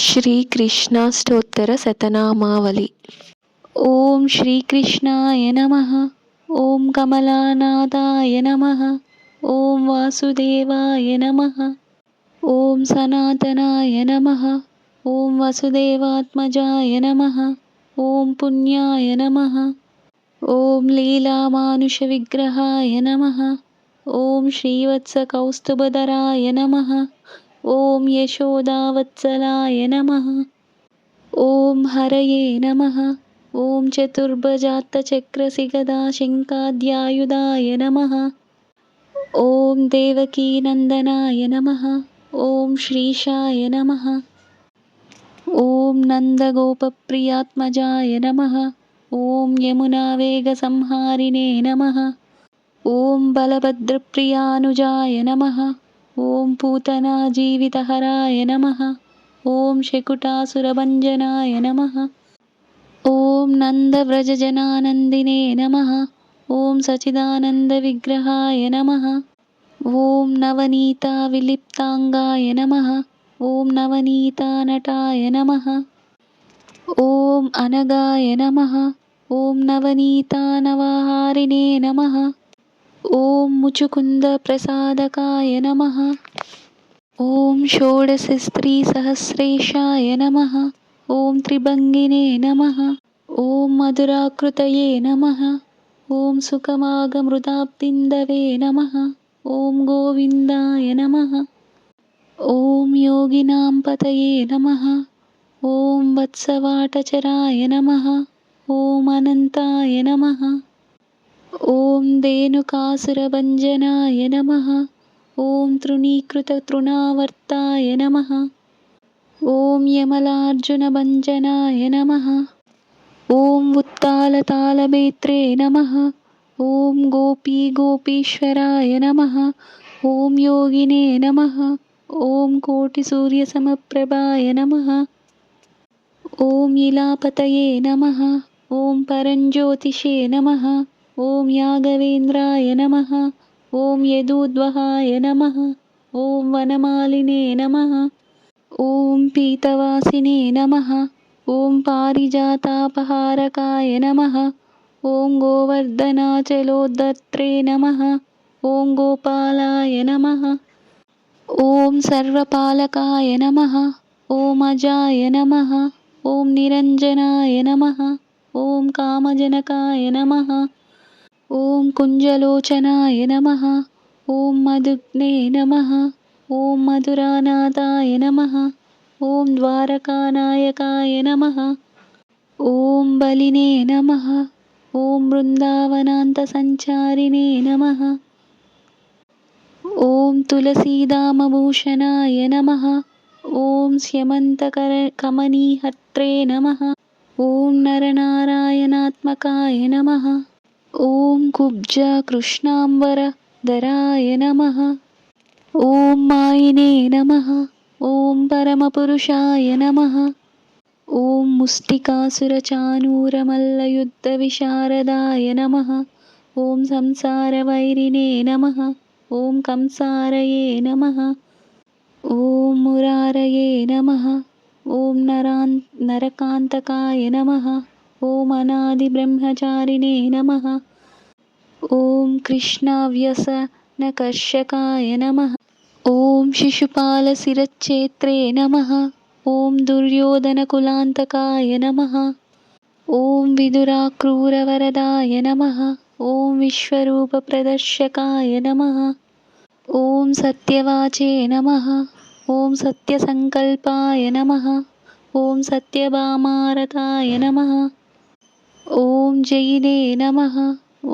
श्रीकृष्णाष्टोत्तरशतनामावली। ॐ श्रीकृष्णाय नमः। ॐ कमलानाथाय नमः। ॐ वासुदेवाय नमः। ॐ सनातनाय नमः। ॐ वसुदेवात्मजाय नमः। ॐ पुण्याय नमः। ॐ लीलामानुषविग्रहाय नमः। ॐ श्रीवत्सकौस्तुभधराय नमः। ॐ यशोदावत्सलाय नमः। ॐ हरये नमः। ॐ चतुर्भुजात्तचक्रशिगदाशङ्खाध्यायुधाय नमः। ॐ देवकीनन्दनाय नमः। ॐ श्रीशाय नमः। ॐ नन्दगोपप्रियात्मजाय नमः। ॐ यमुनावेगसंहारिणे नमः। ॐ बलभद्रप्रियानुजाय नमः। ॐ पूतनाजीवितहराय नमः। ॐ शकुटासुरभञ्जनाय नमः। ॐ नन्दव्रजजनानन्दिने नमः। ॐ सच्चिदानन्दविग्रहाय नमः। ॐ नवनीताविलिप्ताङ्गाय नमः। ॐ नवनीतानटाय नमः। ॐ अनगाय नमः। ॐ नवनीतानवहारिणे नमः। ॐ मुचुकुन्दप्रसादकाय नमः। ॐ षोडशस्त्रीसहस्रेशाय नमः। ॐ त्रिभङ्गिने नमः। ॐ मधुराकृतये नमः। ॐ सुखमागमृताब्दिन्दवे नमः। ॐ गोविन्दाय नमः। ॐ योगिनां पतये नमः। ॐ वत्सवाटचराय नमः। ॐ अनन्ताय नमः। ॐ धेनुकासुरभञ्जनाय नमः। ॐ तृणीकृततृणावर्ताय नमः। ॐ यमलार्जुनभञ्जनाय नमः। ॐ उत्तालतालभेत्रे नमः। ॐ गोपीगोपीश्वराय नमः। ॐ योगिने नमः। ॐ कोटिसूर्यसमप्रभाय नमः। ॐ इलापतये नमः। ॐ परञ्ज्योतिषे नमः। ॐ यागवेन्द्राय नमः। ॐ यदूद्वहाय नमः। ॐ वनमालिने नमः। ॐ पीतवासिने नमः। ॐ पारिजातापहारकाय नमः। ॐ गोवर्धनाचलोद्धत्रे नमः। ॐ गोपालाय नमः। ॐ सर्वपालकाय नमः। ॐ अजाय नमः। ॐ निरञ्जनाय नमः। ॐ कामजनकाय नमः। ॐ कुञ्जलोचनाय नमः। ॐ मधुग्ने नमः। ॐ मधुरानाथाय नमः। ॐ द्वारकानायकाय नमः। ॐ बलिने नमः। ॐ वृन्दावनान्तसञ्चारिणे नमः। ॐ तुलसीदामभूषणाय नमः। ॐ स्यमन्तकमनीहर्त्रे नमः। ॐ नरनारायणात्मकाय नमः। ॐ कुब्जाकृष्णाम्बरधराय नमः। ॐ मायिने नमः। ॐ परमपुरुषाय नमः। ॐ मुष्टिकासुरचाणूरमल्लयुद्धविशारदाय नमः। ॐ संसारवैरिणे नमः। ॐ कंसारये नमः। ॐ मुरारये नमः। ॐ नरकान्तकाय नमः। ॐ अनादिब्रह्मचारिणे नमः। ॐ कृष्णाव्यसनकर्षकाय नमः। ॐ शिशुपालशिरश्छेत्रे नमः। ॐ दुर्योधनकुलान्तकाय नमः। ॐ विदुराक्रूरवरदाय नमः। ॐ विश्वरूपप्रदर्शकाय नमः। ॐ सत्यवाचे नमः। ॐ सत्यसङ्कल्पाय नमः। ॐ सत्यभामारताय नमः। ॐ जयिने नमः।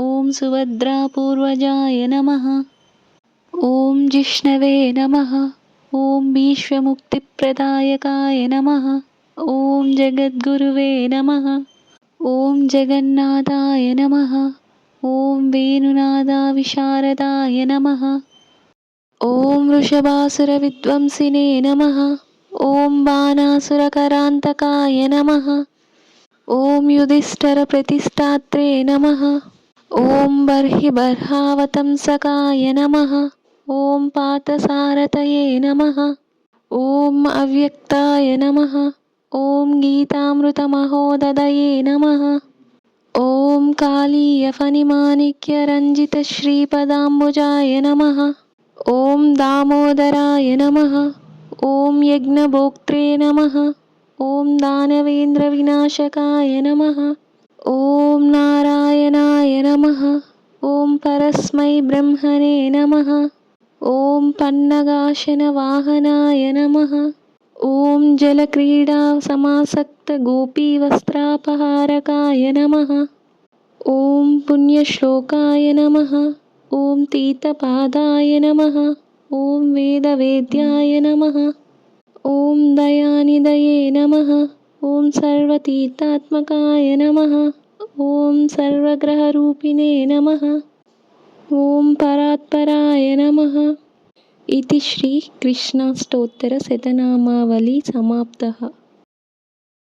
ॐ सुभद्रापूर्वजाय नमः। ॐ जिष्णवे नमः। ॐ भीष्ममुक्तिप्रदायकाय नमः। ॐ जगद्गुरुवे नमः। ॐ जगन्नाथाय नमः। ॐ वेणुनादविशारदाय नमः। ॐ वृषभासुरविध्वंसिने नमः। ॐ बाणासुरकरान्तकाय नमः। ॐ युधिष्ठिरप्रतिष्ठात्रे नमः। ॐ बर्हिबर्हावतंसकाय नमः। ॐ पार्थसारथये नमः। ॐ अव्यक्ताय नमः। ॐ गीतामृतमहोदधये नमः। ॐ कालीयफणिमाणिक्यरञ्जितश्रीपदाम्बुजाय नमः। ॐ दामोदराय नमः। ॐ यज्ञभोक्त्रे नमः। ॐ दानवेन्द्रविनाशकाय नमः। ॐ नारायणाय नमः। ॐ परस्मै ब्रह्मणे नमः। ॐ पन्नगाशनवाहनाय नमः। ॐ जलक्रीडासमासक्तगोपीवस्त्रापहारकाय नमः। ॐ पुण्यश्लोकाय नमः। ॐ तीतपादाय नमः। ॐ वेदवेद्याय नमः। ॐ दयानिधये नमः। ॐ सर्वतीर्थात्मकाय नमः। ॐ सर्वग्रहरूपिणे नमः। ॐ परात्पराय नमः। इति श्रीकृष्णाष्टोत्तरशतनामावली समाप्तः।